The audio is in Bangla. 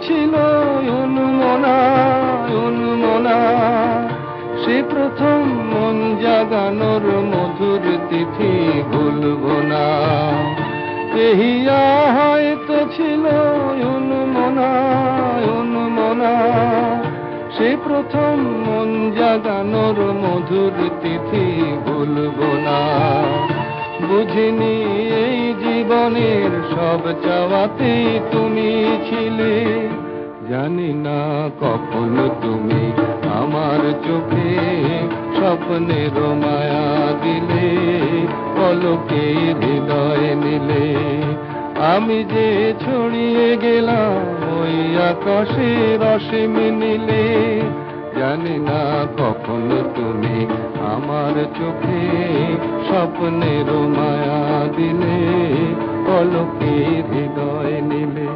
ছিল অনুমনা অনুমনা, সে প্রথম মন জাগানোর মধুর তিথি ভুলব না। এহিয়া হয়তো ছিল অনুমনা অনুমনা, সে প্রথম মন জাগানোর মধুর তিথি ভুলব না। বুঝিনি এই জীবনের সব চাওয়াতেই তুমি ছিলে, জানি না কখন তুমি আমার চোখে স্বপ্নের মায়া দিলে, পলকে হৃদয় নিলে। আমি যে ছড়িয়ে গেলাম ওই আকাশের অসীম নীলে, জানি না কখন তুমি আমার চোখে স্বপ্নের মায়া দিলে, পলকে হৃদয় নিলে।